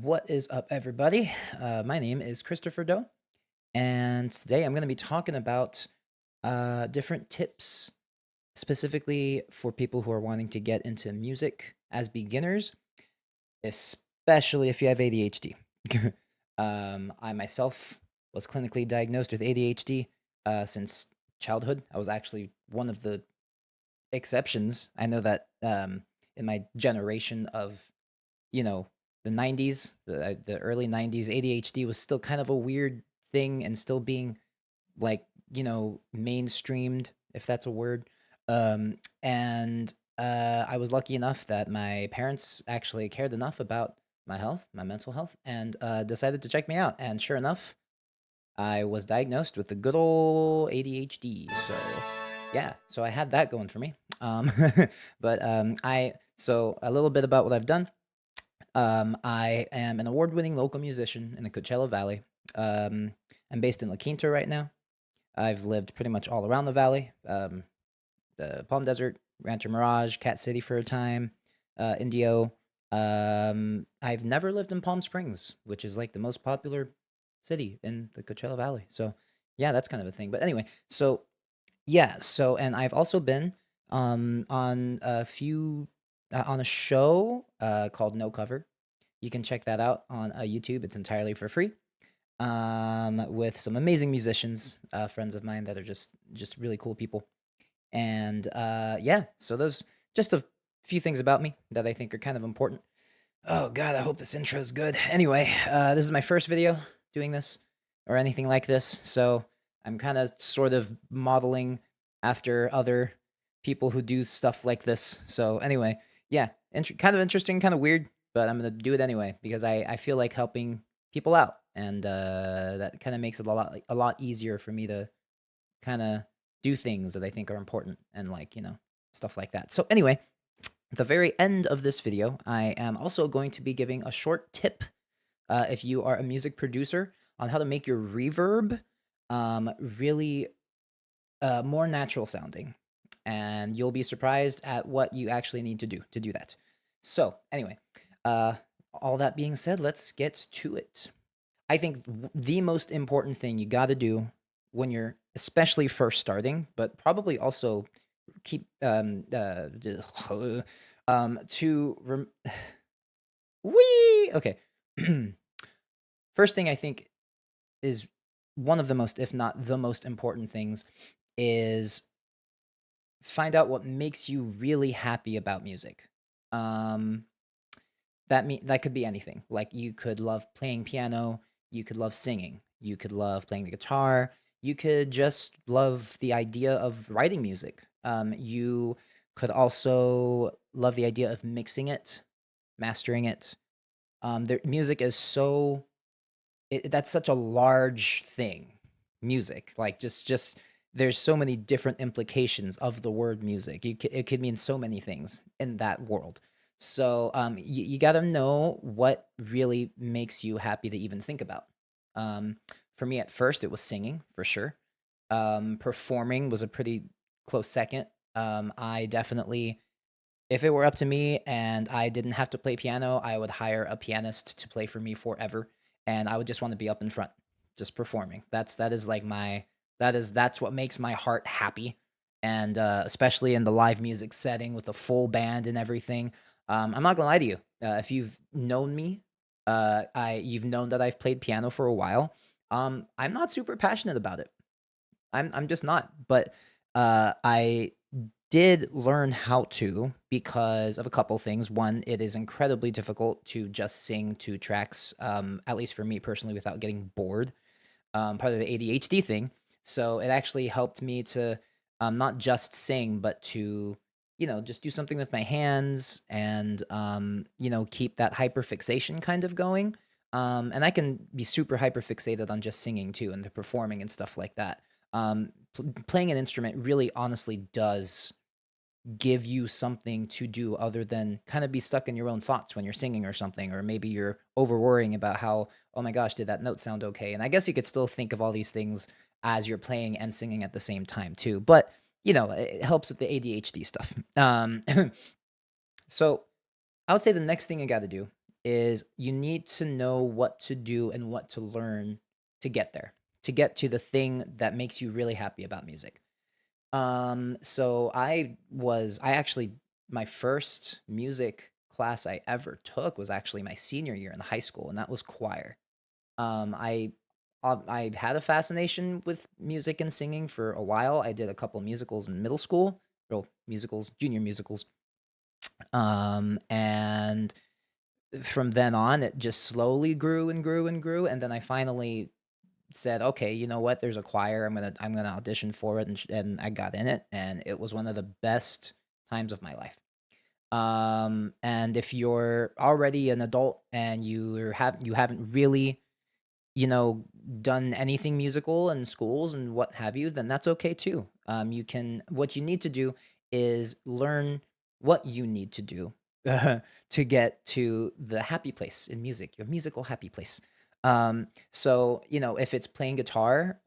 What is up, everybody? My name is Christopher Doe, and today I'm going to be talking about different tips specifically for people who are wanting to get into music as beginners, especially if you have ADHD. I myself was clinically diagnosed with ADHD since childhood. I was actually one of the exceptions. I know that in my generation of you know, the 90s, the early 90s, ADHD was still kind of a weird thing and still being like, mainstreamed, if that's a word. And I was lucky enough that my parents actually cared enough about my health, my mental health, and decided to check me out. And sure enough, I was diagnosed with the good old ADHD. So, yeah, so I had that going for me. Um, so a little bit about what I've done. I am an award-winning local musician in the Coachella Valley. Um, I'm based in La Quinta right now. I've lived pretty much all around the valley. The Palm Desert, Rancho Mirage, Cat City for a time, Indio. I've never lived in Palm Springs, which is like the most popular city in the Coachella Valley. So, yeah, that's kind of a thing. But anyway, so yeah, and I've also been on a few on a show called No Cover. You can check that out on YouTube. It's entirely for free. With some amazing musicians, friends of mine that are just really cool people. And yeah, so those just a few things about me that I think are kind of important. Oh God, I hope this intro's good. Anyway, this is my first video doing this or anything like this, so I'm kind of sort of modeling after other people who do stuff like this. So anyway, yeah, kind of interesting, kind of weird, but I'm gonna do it anyway because I feel like helping people out, and that kind of makes it a lot easier for me to kind of do things that I think are important and like stuff like that. So anyway, at the very end of this video, I am also going to be giving a short tip if you are a music producer on how to make your reverb really more natural sounding. And you'll be surprised at what you actually need to do that. So, anyway, uh, all that being said, let's get to it. I think the most important thing you got to do when you're especially first starting, but probably also keep to wee okay. First thing I think is one of the most, if not the most important things, is find out what makes you really happy about music. Um, that could be anything. Like you could love playing piano, you could love singing, you could love playing the guitar, you could just love the idea of writing music. You could also love the idea of mixing it, mastering it. The music is that's such a large thing. Music, like just there's so many different implications of the word music. It could mean so many things in that world. So you got to know what really makes you happy to even think about. Um, for me, at first, it was singing for sure. Performing was a pretty close second. I definitely, if it were up to me and I didn't have to play piano, I would hire a pianist to play for me forever, and I would just want to be up in front, just performing. That is like that's what makes my heart happy, and especially in the live music setting with the full band and everything. I'm not gonna lie to you. If you've known me, you've known that I've played piano for a while. I'm not super passionate about it. I'm just not. But I did learn how to because of a couple things. One, it is incredibly difficult to just sing two tracks, at least for me personally, without getting bored. Part of the ADHD thing. So it actually helped me to not just sing, but to just do something with my hands and keep that hyperfixation kind of going. And I can be super hyperfixated on just singing too and the performing and stuff like that. Playing an instrument really honestly does give you something to do other than kind of be stuck in your own thoughts when you're singing or something, or maybe you're over worrying about how, oh my gosh, did that note sound okay? And I guess you could still think of all these things as you're playing and singing at the same time too. But it helps with the ADHD stuff. So I would say the next thing you got to do is you need to know what to do and what to learn to get there, to get to the thing that makes you really happy about music. So I actually, my first music class I ever took was actually my senior year in high school, and that was choir. Um, I I had a fascination with music and singing for a while. I did a couple musicals in middle school, well, musicals, junior musicals. And from then on, it just slowly grew and grew and grew, and then I finally said, "Okay, you know what? There's a choir. I'm gonna audition for it," and I got in it, and it was one of the best times of my life. And if you're already an adult and you haven't really, you know, done anything musical in schools and what have you, then that's okay too. You can What you need to do is learn what you need to do to get to the happy place in music, your musical happy place. So, if it's playing guitar,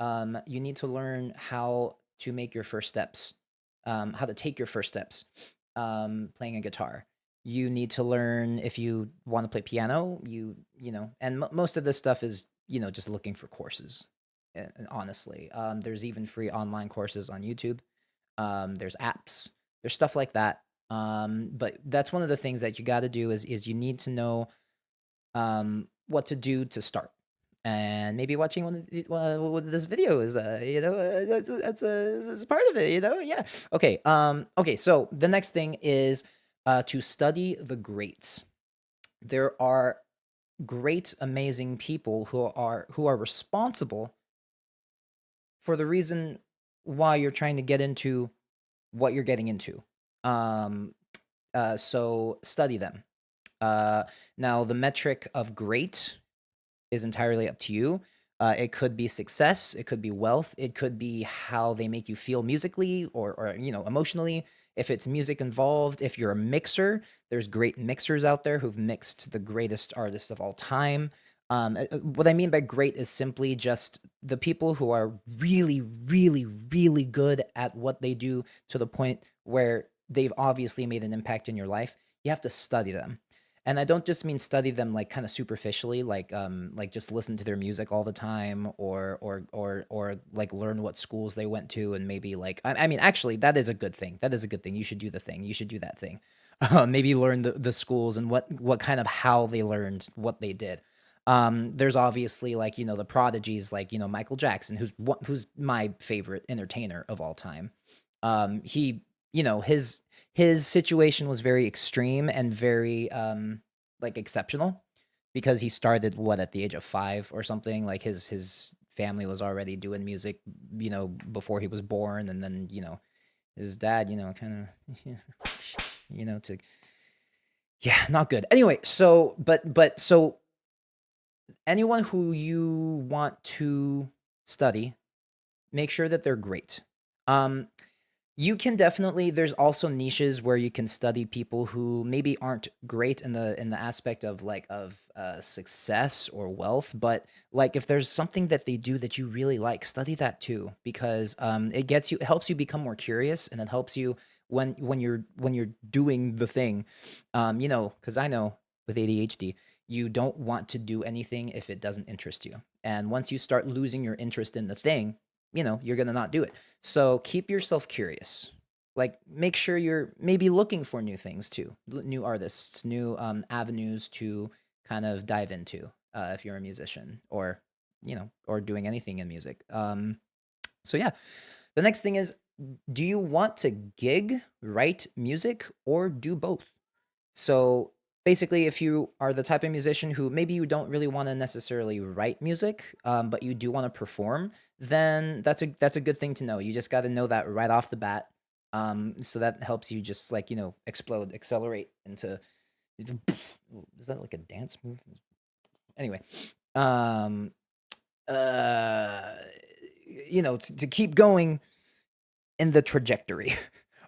you need to learn how to make your first steps, how to take your first steps playing a guitar. You need to learn if you want to play piano, and most of this stuff is, just looking for courses. Honestly, there's even free online courses on YouTube. There's apps, there's stuff like that. But that's one of the things that you got to do is you need to know what to do to start. And maybe watching one of this video is that's a part of it, yeah. Okay, so the next thing is to study the greats. There are great, amazing people who are responsible for the reason why you're trying to get into what you're getting into. Um, so study them. Uh, Now, the metric of great is entirely up to you. It could be success, it could be wealth, it could be how they make you feel musically or emotionally. If it's music involved, if you're a mixer, there's great mixers out there who've mixed the greatest artists of all time. What I mean by great is simply just the people who are really, really, really good at what they do to the point where they've obviously made an impact in your life. You have to study them. And I don't just mean study them like kind of superficially, like just listen to their music all the time, or like learn what schools they went to, and maybe like I mean actually that is a good thing. That is a good thing. You should do the thing. You should do that thing. Maybe learn the schools and what kind of how they learned what they did. There's obviously like the prodigies like Michael Jackson, who's my favorite entertainer of all time. He his situation was very extreme and very like exceptional because he started what at the age of 5 or something. Like his family was already doing music before he was born, and then his dad kind of to yeah, not good. Anyway, so anyone who you want to study, make sure that they're great. um You can definitely there's also niches where you can study people who maybe aren't great in the aspect of success or wealth, but like if there's something that they do that you really like, study that too, because it helps you become more curious, and it helps you when you're doing the thing. Because I know with ADHD, you don't want to do anything if it doesn't interest you. And once you start losing your interest in the thing, you're gonna not do it. So keep yourself curious. Like make sure you're maybe looking for new things too, new artists, new avenues to kind of dive into if you're a musician or doing anything in music. So yeah, the next thing is, do you want to gig, write music, or do both? So basically, if you are the type of musician who maybe you don't really want to necessarily write music, but you do want to perform, then that's a good thing to know. You just got to know that right off the bat. So that helps you just like explode, accelerate into. Is that like a dance move? Anyway, um, uh, to keep going in the trajectory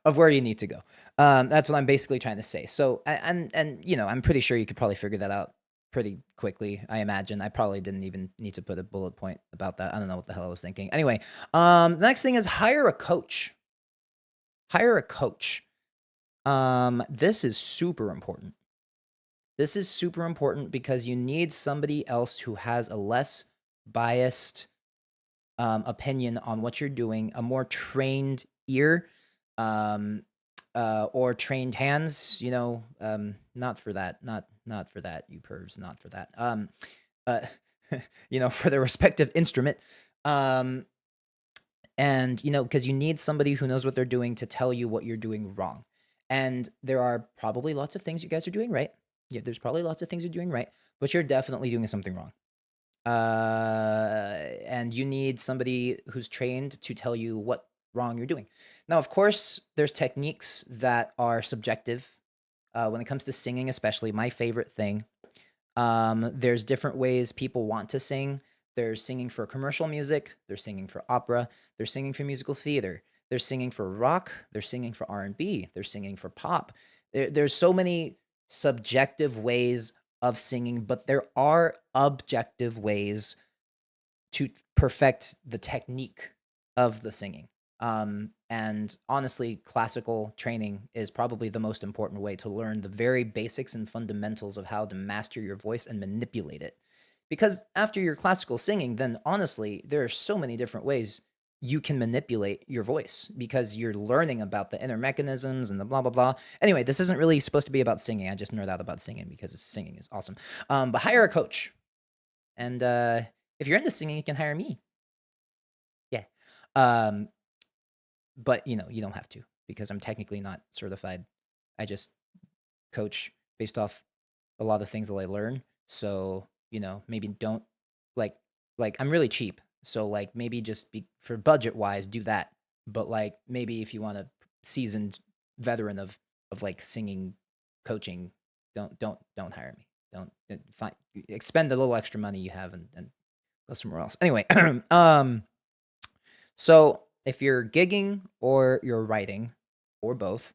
of where you need to go. That's what I'm basically trying to say. So, and I'm pretty sure you could probably figure that out pretty quickly. I imagine I probably didn't even need to put a bullet point about that. I don't know what the hell I was thinking. Anyway, the next thing is hire a coach. Hire a coach. This is super important. This is super important because you need somebody else who has a less biased opinion on what you're doing, a more trained ear, um, or trained hands. Not for that, not for that, you pervs, not for that. Uh, for the respective instrument. Um, and because you need somebody who knows what they're doing to tell you what you're doing wrong. And there are probably lots of things you guys are doing right. Yeah, there's probably lots of things you're doing right, but you're definitely doing something wrong. And you need somebody who's trained to tell you what wrong you're doing. Now, of course, there's techniques that are subjective. When it comes to singing, especially, my favorite thing, there's different ways people want to sing. There's singing for commercial music. There's singing for opera. There's singing for musical theater. There's singing for rock. There's singing for R&B. There's singing for pop. There's so many subjective ways of singing, but there are objective ways to perfect the technique of the singing. And honestly, classical training is probably the most important way to learn the very basics and fundamentals of how to master your voice and manipulate it. Because after your classical singing, then honestly, there are so many different ways you can manipulate your voice because you're learning about the inner mechanisms and the blah, blah, blah. Anyway, this isn't really supposed to be about singing. I just nerd out about singing because singing is awesome. But hire a coach. And if you're into singing, you can hire me. Yeah. Um, but you don't have to because I'm technically not certified. I just coach based off a lot of things that I learn. So, maybe don't like I'm really cheap. So like maybe just be for budget wise, do that. But like maybe if you want a seasoned veteran of like singing coaching, don't hire me. Don't find expend the little extra money you have and go somewhere else. Anyway, so if you're gigging or you're writing or both,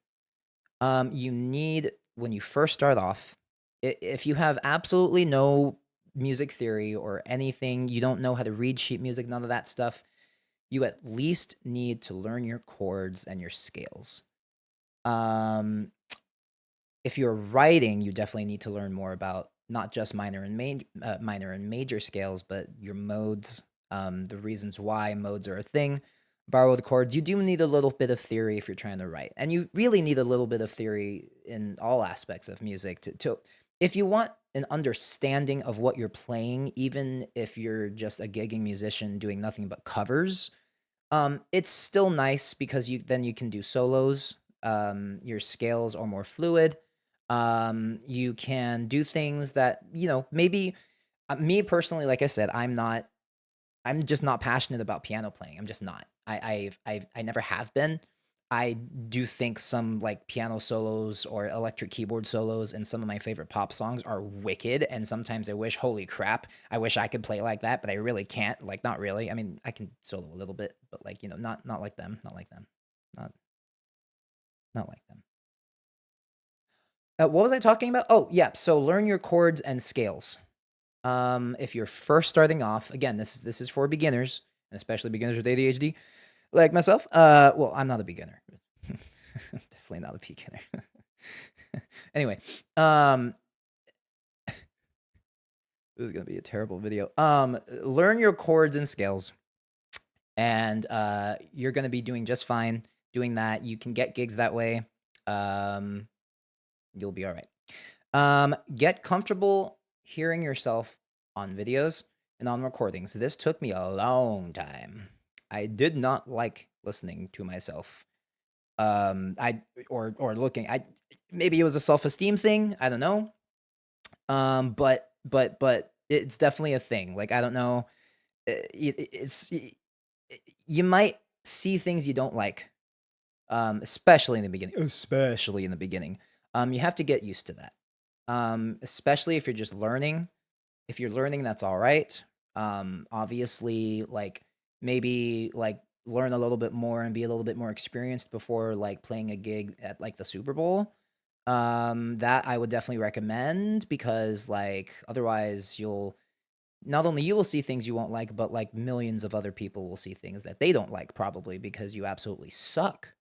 you need when you first start off, if you have absolutely no music theory or anything, you don't know how to read sheet music, none of that stuff, you at least need to learn your chords and your scales. Um, if you're writing, you definitely need to learn more about not just minor and major scales, but your modes, the reasons why modes are a thing, borrowed chords. You do need a little bit of theory if you're trying to write, and you really need a little bit of theory in all aspects of music to if you want an understanding of what you're playing, even if you're just a gigging musician doing nothing but covers. It's still nice because you can do solos. Your scales are more fluid. You can do things that maybe me personally, like I said, I'm just not passionate about piano playing. I'm just not. I never have been. I do think some like piano solos or electric keyboard solos in some of my favorite pop songs are wicked. And sometimes I wish, holy crap, I wish I could play like that, but I really can't. Like, not really. I mean, I can solo a little bit, but like, not like them. Not like them. Not not like them. What was I talking about? Oh, yeah. So learn your chords and scales. If you're first starting off, again, this is for beginners, and especially beginners with ADHD, like myself. Well, I'm not a beginner. Definitely not a beginner. Anyway, this is gonna be a terrible video. Learn your chords and scales, and you're gonna be doing just fine doing that. You can get gigs that way. Um, you'll be all right. Get comfortable hearing yourself on videos and on recordings. This took me a long time. I did not like listening to myself. I or looking. I maybe it was a self-esteem thing. I don't know. But it's definitely a thing. Like I don't know. It's you might see things you don't like. Especially in the beginning. Especially in the beginning. You have to get used to that. Especially if you're just learning. If you're learning, that's all right. Obviously, like maybe like learn a little bit more and be a little bit more experienced before like playing a gig at like the Super Bowl. That I would definitely recommend because like otherwise you'll not only you will see things you won't like, but like millions of other people will see things that they don't like probably because you absolutely suck.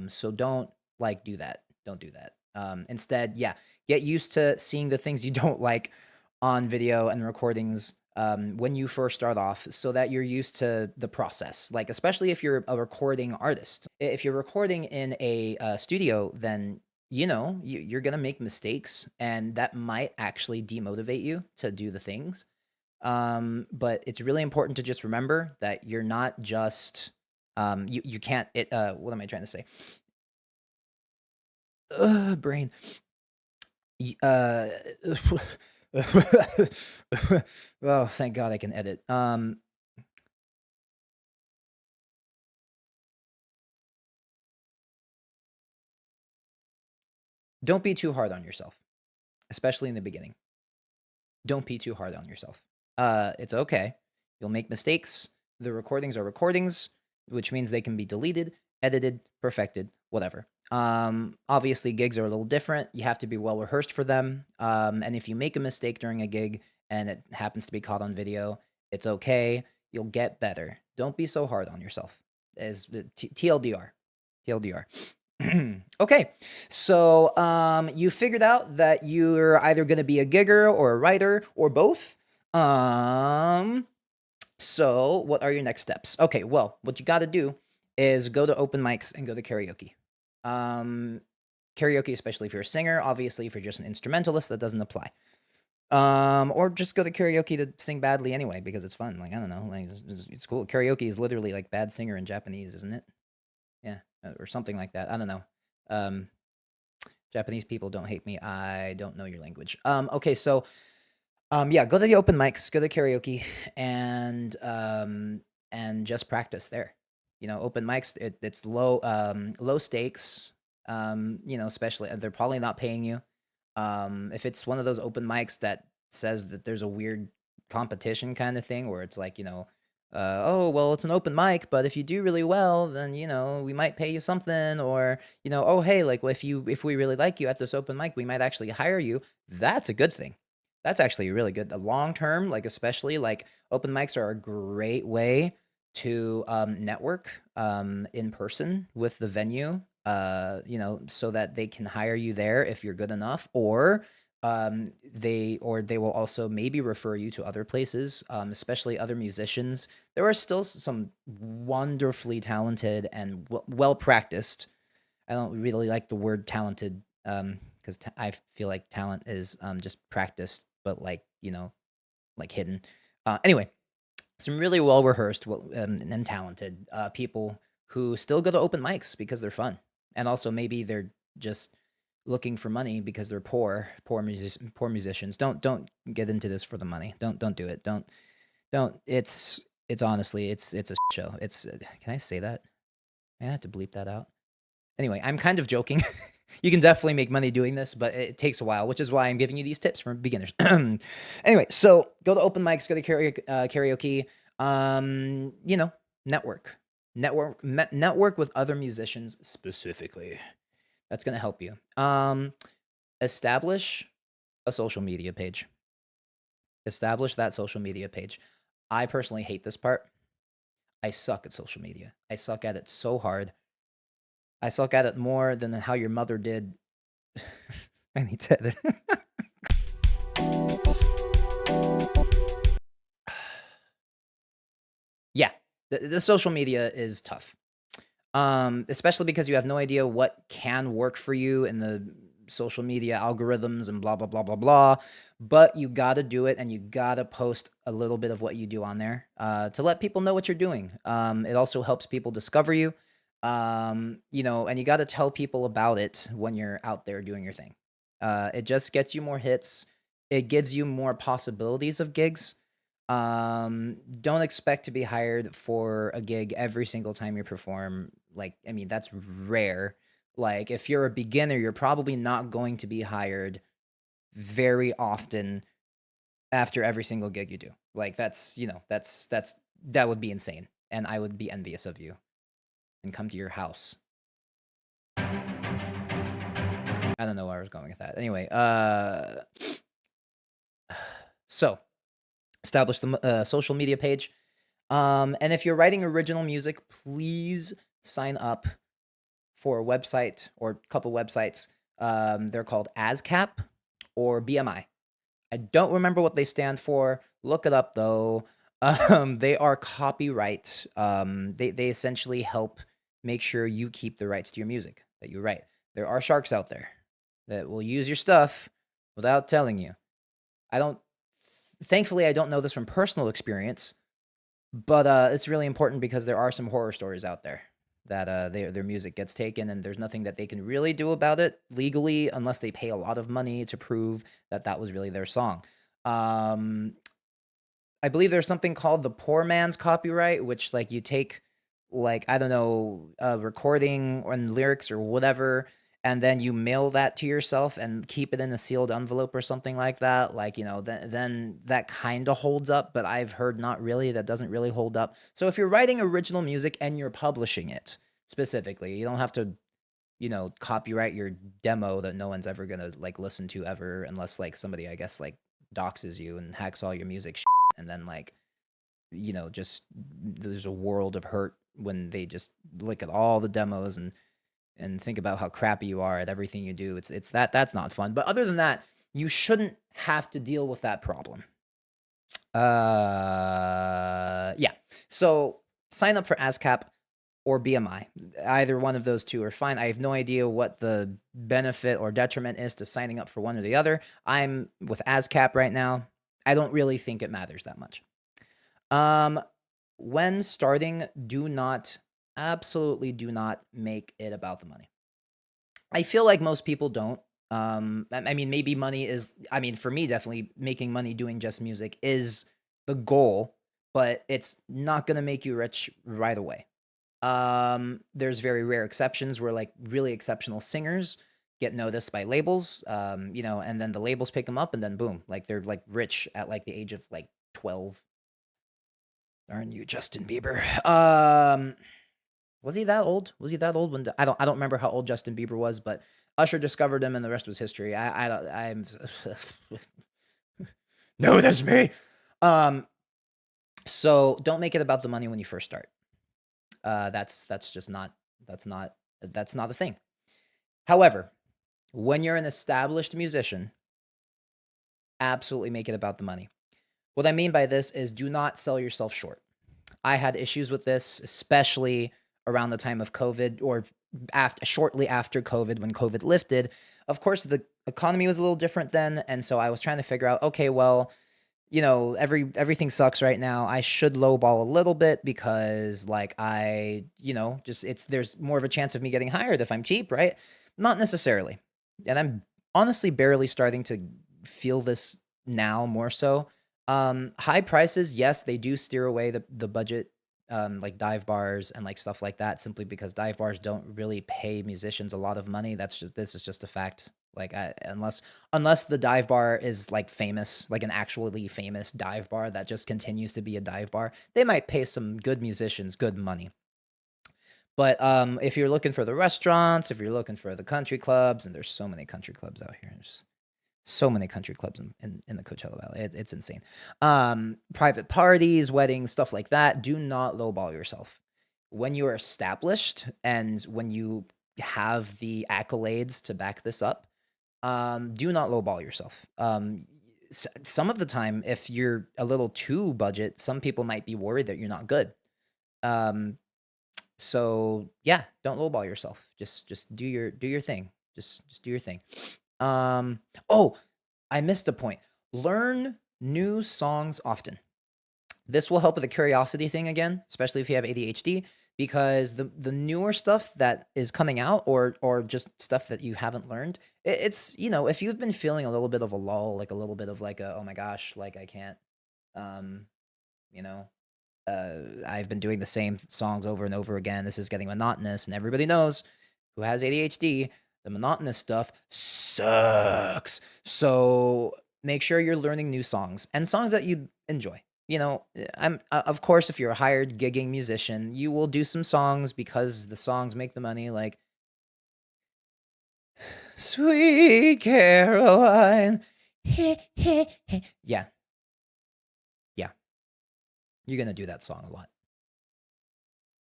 So don't like do that. Don't do that. Instead, yeah, get used to seeing the things you don't like on video and recordings when you first start off so that you're used to the process. Like, especially if you're a recording artist. If you're recording in a studio, then you're gonna make mistakes, and that might actually demotivate you to do the things. But it's really important to just remember that you're not just you can't it what am I trying to say? Brain. Y- Uh oh, thank God I can edit. Don't be too hard on yourself, especially in the beginning. Don't be too hard on yourself. It's okay. You'll make mistakes. The recordings are recordings, which means they can be deleted, edited, perfected, whatever. Obviously, gigs are a little different. You have to be well rehearsed for them. And if you make a mistake during a gig and it happens to be caught on video, it's okay. You'll get better. Don't be so hard on yourself. As the TLDR, TLDR. Okay, so you figured out that you're either going to be a gigger or a writer or both. Um, so what are your next steps? Okay, well, what you got to do is go to open mics and go to karaoke. Um, Karaoke, especially if you're a singer. Obviously, if you're just an instrumentalist, that doesn't apply. Or just go to karaoke to sing badly anyway because it's fun. Like, I don't know, like it's cool. Karaoke is literally like bad singer in Japanese, isn't it? Yeah, or something like that. I don't know. Um, Japanese people don't hate me. I don't know your language. Okay, so yeah, go to the open mics, go to karaoke, and just practice there. Open mics, it's low stakes. Especially they're probably not paying you. If it's one of those open mics that says that there's a weird competition kind of thing where it's like, oh, well, it's an open mic, but if you do really well, then, we might pay you something, or, oh, hey, like if we really like you at this open mic, we might actually hire you. That's a good thing. That's actually really good. The long term, like especially like open mics are a great way to network in person with the venue, so that they can hire you there if you're good enough, or they will also maybe refer you to other places, especially other musicians. There are still some wonderfully talented and well practiced. I don't really like the word talented because I feel like talent is just practiced, but like hidden. Anyway, some really well rehearsed and talented people who still go to open mics because they're fun, and also maybe they're just looking for money because they're poor musicians. Don't get into this for the money. Don't do it. Don't. It's honestly it's a show. It's can I say that? I have to bleep that out. Anyway, I'm kind of joking. You can definitely make money doing this, but it takes a while, which is why I'm giving you these tips for beginners. Anyway, so go to open mics, go to karaoke. You know, network, network with other musicians specifically. That's gonna help you. Establish a social media page. Establish that social media page. I personally hate this part. I suck at social media. I suck at it so hard. I suck at it more than how your mother did. I need to edit. Yeah, the social media is tough. Especially because you have no idea what can work for you in the social media algorithms and blah blah blah blah blah. But you gotta do it, and you gotta post a little bit of what you do on there to let people know what you're doing. It also helps people discover you. And you gotta tell people about it when you're out there doing your thing. It just gets you more hits. It gives you more possibilities of gigs. Don't expect to be hired for a gig every single time you perform. Like, I mean, that's rare. Like, if you're a beginner, you're probably not going to be hired very often after every single gig you do. Like, that would be insane. And I would be envious of you and come to your house. I don't know where I was going with that. Anyway, so establish the social media page. And if you're writing original music, please sign up for a website or a couple websites They're called ASCAP or BMI. I don't remember what they stand for. Look it up though. They are copyright. They essentially help make sure you keep the rights to your music that you write. There are sharks out there that will use your stuff without telling you. I don't. Thankfully, I don't know this from personal experience, but it's really important because there are some horror stories out there that their music gets taken, and there's nothing that they can really do about it legally unless they pay a lot of money to prove that that was really their song. Um, I believe there's something called the poor man's copyright, which like you take like I don't know a recording and lyrics or whatever, and then you mail that to yourself and keep it in a sealed envelope or something like that. Like then that kind of holds up, but I've heard not really. That doesn't really hold up. So if you're writing original music and you're publishing it specifically, you don't have to copyright your demo that no one's ever gonna like listen to ever unless like somebody I guess like doxes you and hacks all your music and then like just there's a world of hurt when they just look at all the demos and think about how crappy you are at everything you do. It's that's not fun. But other than that, you shouldn't have to deal with that problem. Yeah. So sign up for ASCAP or BMI. Either one of those two are fine. I have no idea what the benefit or detriment is to signing up for one or the other. I'm with ASCAP right now. I don't really think it matters that much. Um, when starting, absolutely do not make it about the money. I feel like most people don't. I mean, maybe money is, I mean, for me, definitely making money doing just music is the goal, but it's not going to make you rich right away. There's very rare exceptions where like really exceptional singers get noticed by labels, and then the labels pick them up and then boom, like they're like rich at like the age of like 12. Aren't you Justin Bieber? Was he that old? Was he that old when I don't remember how old Justin Bieber was, but Usher discovered him and the rest was history. I don't I'm No, that's me. Um so don't make it about the money when you first start. That's just not that's not that's not the thing. However, when you're an established musician, absolutely make it about the money. What I mean by this is do not sell yourself short. I had issues with this, especially around the time of COVID or shortly after COVID when COVID lifted. Of course, the economy was a little different then, and so I was trying to figure out, okay, well, everything sucks right now. I should lowball a little bit because like just there's more of a chance of me getting hired if I'm cheap, right? Not necessarily. And I'm honestly barely starting to feel this now more so. High prices, yes, they do steer away the budget, like dive bars and like stuff like that, simply because dive bars don't really pay musicians a lot of money. This is just a fact. Like unless the dive bar is like famous, like an actually famous dive bar that just continues to be a dive bar, they might pay some good musicians good money. But if you're looking for the restaurants, if you're looking for the country clubs, and there's so many country clubs out here, there's so many country clubs in the Coachella Valley. It's insane. Private parties, weddings, stuff like that. Do not lowball yourself. When you are established and when you have the accolades to back this up, do not lowball yourself. Some of the time, if you're a little too budget, some people might be worried that you're not good. Um, so yeah, don't lowball yourself. Just do your thing. Just do your thing. Oh, I missed a point. Learn new songs often. This will help with the curiosity thing again, especially if you have ADHD, because the newer stuff that is coming out or just stuff that you haven't learned, it's if you've been feeling a little bit of a lull, like a little bit of like a oh my gosh, like I can't, um, you know, I've been doing the same songs over and over again. This is getting monotonous, and everybody knows who has ADHD. The monotonous stuff sucks. So make sure you're learning new songs and songs that you enjoy. I'm of course, if you're a hired gigging musician, you will do some songs because the songs make the money. Like Sweet Caroline, yeah, yeah, you're gonna do that song a lot.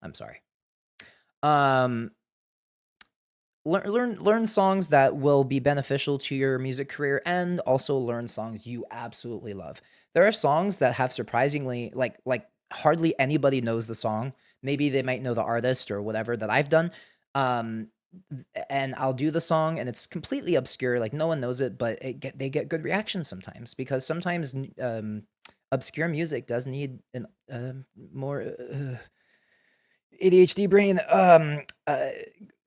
I'm sorry. Um, learn songs that will be beneficial to your music career, and also learn songs you absolutely love. There are songs that have surprisingly, like hardly anybody knows the song. Maybe they might know the artist or whatever that I've done. Um and I'll do the song and it's completely obscure, like no one knows it, but they get good reactions sometimes, because sometimes obscure music does need an more ADHD brain.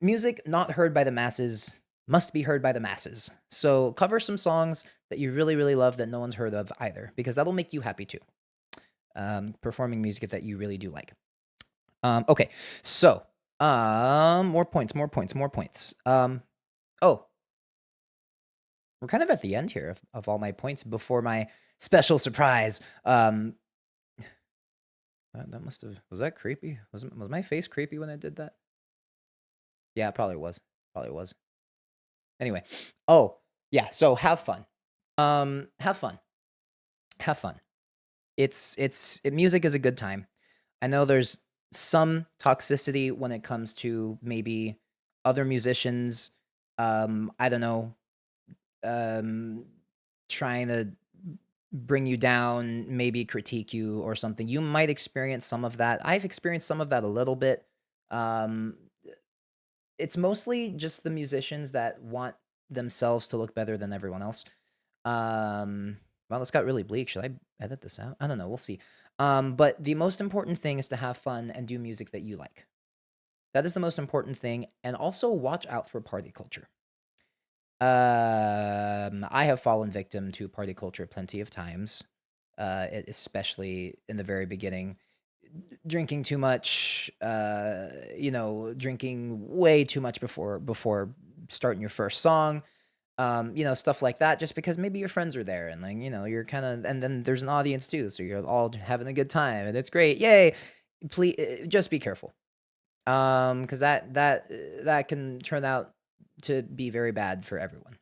Music not heard by the masses must be heard by the masses. So cover some songs that you really, really love that no one's heard of either, because that'll make you happy too. Performing music that you really do like. Okay, so more points, more points, more points. Oh, we're kind of at the end here of all my points before my special surprise. That must have, was that creepy? Was my face creepy when I did that? Yeah, it probably was. Probably was. Anyway, oh yeah. So have fun. Have fun. Have fun. Music is a good time. I know there's some toxicity when it comes to maybe other musicians. I don't know. Um, trying to bring you down, maybe critique you or something. You might experience some of that. I've experienced some of that a little bit. Um, it's mostly just the musicians that want themselves to look better than everyone else. Well, this got really bleak. Should I edit this out? I don't know. We'll see. But the most important thing is to have fun and do music that you like. That is the most important thing. And also watch out for party culture. I have fallen victim to party culture plenty of times, especially in the very beginning. Drinking too much, drinking way too much before starting your first song, stuff like that. Just because maybe your friends are there and like you're kind of, and then there's an audience too, so you're all having a good time and it's great. Yay! Please, just be careful, because that can turn out to be very bad for everyone.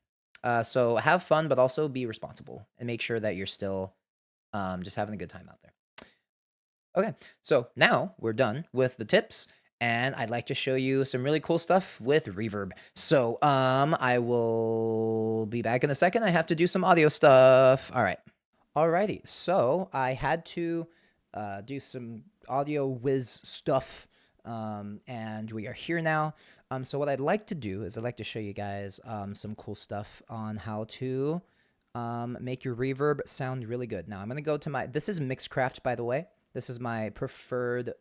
So have fun, but also be responsible and make sure that you're still just having a good time out there. Okay, so now we're done with the tips, and I'd like to show you some really cool stuff with reverb. So I will be back in a second. I have to do some audio stuff. All right. Alrighty, so I had to do some audio whiz stuff, and we are here now. So what I'd like to do is I'd like to show you guys some cool stuff on how to make your reverb sound really good. Now I'm gonna go to this is Mixcraft, by the way. This is my preferred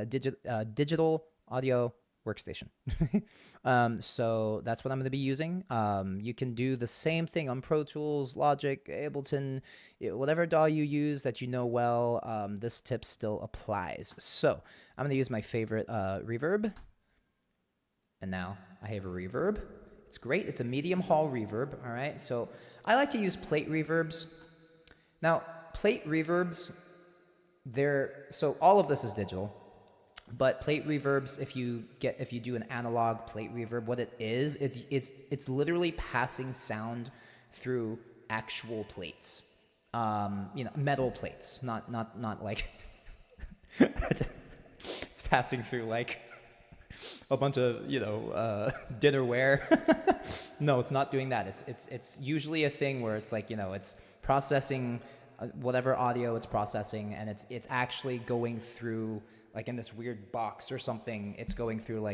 digital audio workstation. So that's what I'm going to be using. You can do the same thing on Pro Tools, Logic, Ableton, whatever DAW you use that you know well. This tip still applies. So I'm going to use my favorite reverb. And now I have a reverb. It's great. It's a medium hall reverb. All right. So I like to use plate reverbs. Now, plate reverbs, so all of this is digital. But plate reverbs, if you do an analog plate reverb, what it is, it's literally passing sound through actual plates, metal plates, not like it's passing through like a bunch of dinnerware. No, it's not doing that. It's usually a thing where it's like it's processing whatever audio it's processing, and it's actually going through like in this weird box or something. It's going through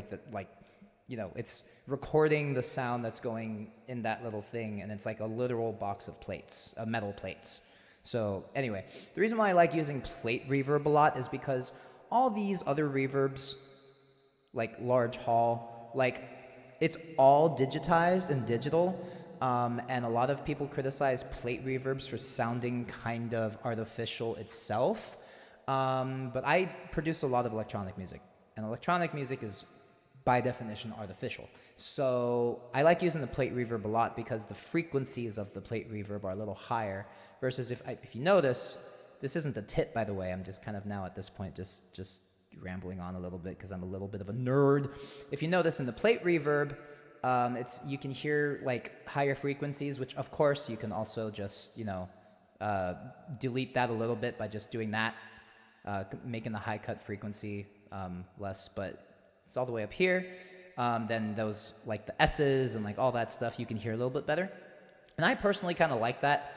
it's recording the sound that's going in that little thing, and it's like a literal box of plates, metal plates. So anyway, the reason why I like using plate reverb a lot is because all these other reverbs, like large hall, like it's all digitized and digital. And a lot of people criticize plate reverbs for sounding kind of artificial itself. But I produce a lot of electronic music, and electronic music is by definition artificial. So I like using the plate reverb a lot because the frequencies of the plate reverb are a little higher. Versus if you notice, this isn't the tip, by the way. I'm just kind of now at this point just rambling on a little bit because I'm a little bit of a nerd. If you notice in the plate reverb, you can hear like higher frequencies, which of course you can also just delete that a little bit by just doing that, making the high cut frequency less, but it's all the way up here. then those like the S's and like all that stuff you can hear a little bit better. And I personally kind of like that.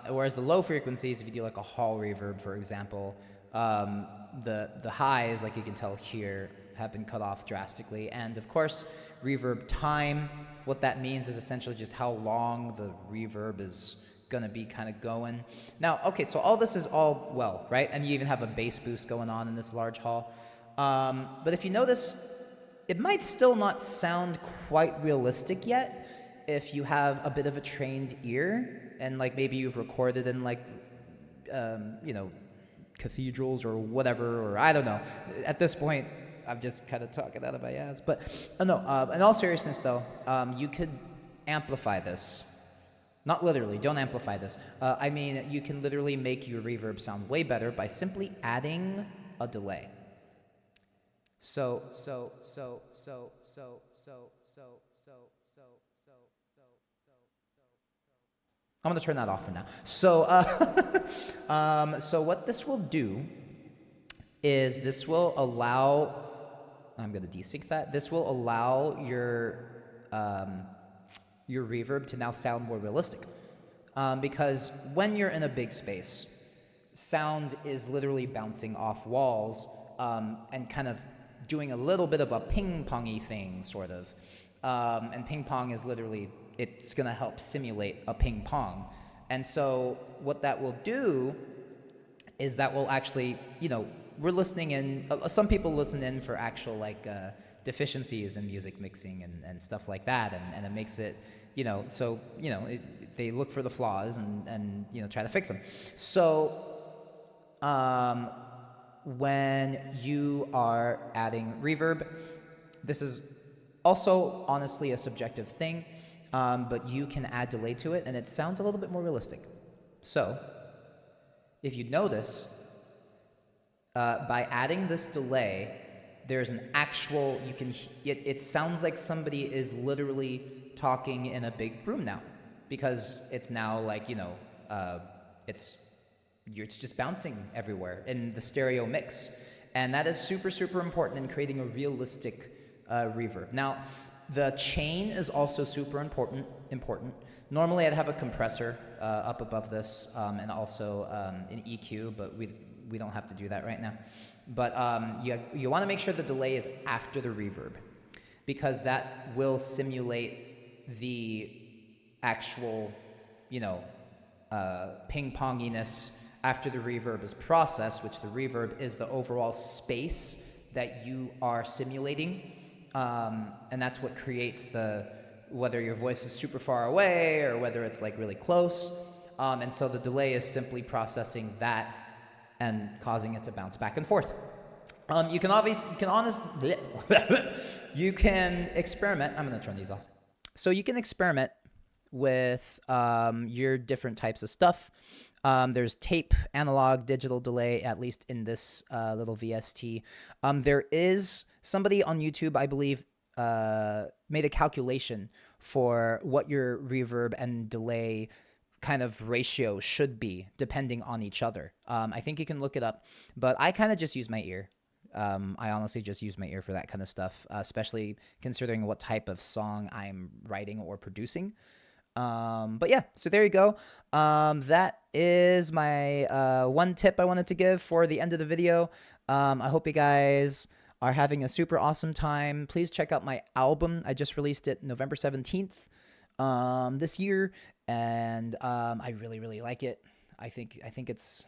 Whereas the low frequencies, if you do like a hall reverb, for example, the highs, like you can tell here, have been cut off drastically. And of course, reverb time, what that means is essentially just how long the reverb is gonna be kind of going. Now, okay, so all this is all well, right? And you even have a bass boost going on in this large hall. But if you notice, it might still not sound quite realistic yet if you have a bit of a trained ear and like maybe you've recorded in like, you know, cathedrals or whatever, or I don't know. At this point, I'm just kind of talking out of my ass. But no, in all seriousness though, you could amplify this. Not literally, don't amplify this. I mean, you can literally make your reverb sound way better by simply adding a delay. I'm gonna turn that off for now. So what this will do is this will allow, I'm gonna desync that. This will allow your reverb to now sound more realistic. Because when you're in a big space, sound is literally bouncing off walls and kind of doing a little bit of a ping-pongy thing, sort of. And ping-pong is literally, it's going to help simulate a ping-pong. And so what that will do is that will actually, you know, we're listening in, some people listen in for actual, like, deficiencies in music mixing and stuff like that, and it makes it, you know, so, you know, they look for the flaws and, you know, try to fix them. So, when you are adding reverb, this is also honestly a subjective thing, but you can add delay to it and it sounds a little bit more realistic. So, if you notice, by adding this delay, there's an actual, it sounds like somebody is literally talking in a big room now, because it's now like, you know, it's just bouncing everywhere in the stereo mix. And that is super, super important in creating a realistic reverb. Now, the chain is also super important. Normally I'd have a compressor up above this and also an EQ, but we don't have to do that right now. But you want to make sure the delay is after the reverb, because that will simulate the actual, you know, ping-ponginess after the reverb is processed, which the reverb is the overall space that you are simulating. And that's what creates whether your voice is super far away or whether it's like really close. And so the delay is simply processing that and causing it to bounce back and forth. You can experiment. I'm going to turn these off. So you can experiment with your different types of stuff. There's tape, analog, digital delay, at least in this little VST. There is somebody on YouTube, I believe, made a calculation for what your reverb and delay kind of ratio should be depending on each other. I think you can look it up, but I kind of just use my ear. I honestly just use my ear for that kind of stuff, especially considering what type of song I'm writing or producing. But yeah, so there you go. That is my one tip I wanted to give for the end of the video. I hope you guys are having a super awesome time. Please check out my album. I just released it November 17th this year, and I really, really like it. I think it's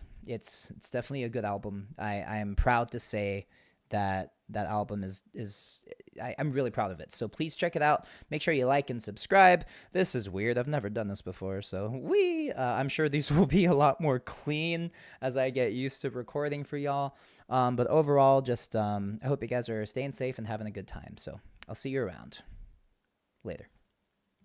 definitely a good album. I am proud to say that album I'm really proud of it. So please check it out. Make sure you like and subscribe. This is weird. I've never done this before, so I'm sure these will be a lot more clean as I get used to recording for y'all. But overall, just I hope you guys are staying safe and having a good time. So I'll see you around. Later.